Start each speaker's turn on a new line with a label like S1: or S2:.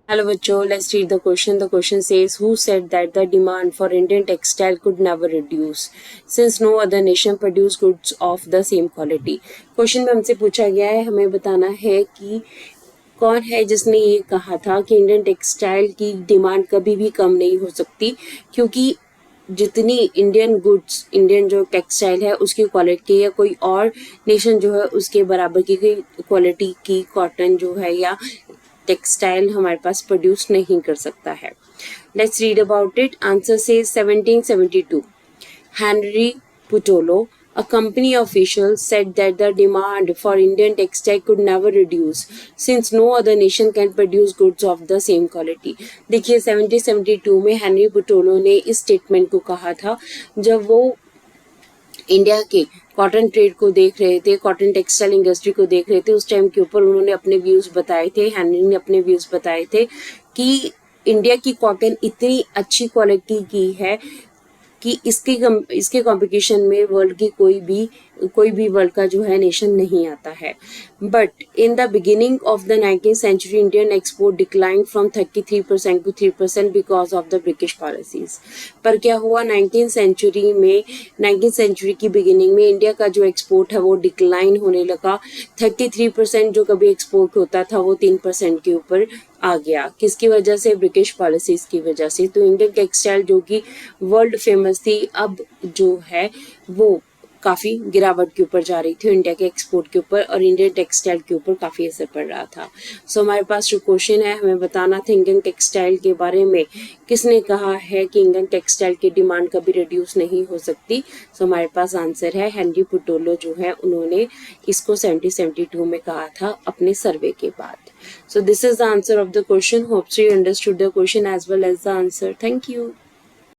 S1: Hello बच्चों, let's read the question. The question says, who said that the demand for Indian textile could never reduce since no other nation produce goods of the same quality? Question में हमसे पूछा गया है, हमें बताना है कि कौन है जिसने ये कहा था कि इंडियन टेक्सटाइल की डिमांड कभी भी कम नहीं हो सकती, क्योंकि जितनी इंडियन गुड्स, इंडियन जो टेक्सटाइल है उसकी क्वालिटी या कोई और नेशन जो है उसके बराबर की क्वालिटी की कॉटन जो है या टेक्सटाइल हमारे पास प्रोड्यूस नहीं कर सकता है. Let's read about it. Answer से 1772 Henry पुटोलो, a company official, said that the demand for Indian textile could never reduce since no other nation can produce goods of the same quality. देखिए 1772 में Henry पुटोलो ने इस statement को कहा था जब वो इंडिया के कॉटन ट्रेड को देख रहे थे, कॉटन टेक्सटाइल इंडस्ट्री को देख रहे थे. उस टाइम के ऊपर उन्होंने अपने व्यूज बताए थे, हेनरी ने अपने व्यूज बताए थे कि इंडिया की कॉटन इतनी अच्छी क्वालिटी की है कि इसके कंपटीशन में वर्ल्ड की कोई भी वर्ल्ड का जो है नेशन नहीं आता है. But in the beginning of the 19th century Indian export decline from 33% to 3% because of the British policies. पर क्या हुआ 19th सेंचुरी की बिगिनिंग में इंडिया का जो एक्सपोर्ट है वो डिक्लाइन होने लगा. 33% जो कभी एक्सपोर्ट होता था वो 3% के ऊपर आ गया. किसकी वजह से? ब्रिटिश पॉलिसीज की वजह से. तो इंडियन टेक्सटाइल जो कि वर्ल्ड फेमस थी, अब जो है वो काफ़ी गिरावट के ऊपर जा रही थी इंडिया के एक्सपोर्ट के ऊपर, और इंडियन टेक्सटाइल के ऊपर काफ़ी असर पड़ रहा था. सो हमारे पास जो क्वेश्चन है, हमें बताना था इंडियन टेक्सटाइल के बारे में किसने कहा है कि इंडियन टेक्सटाइल की डिमांड कभी रिड्यूस नहीं हो सकती. सो हमारे पास आंसर है हेनरी पुटोलो जो है उन्होंने इसको 1772 में कहा था अपने सर्वे के बाद. So this is the answer of the question. Hope so you understood the question as well as the answer. Thank you.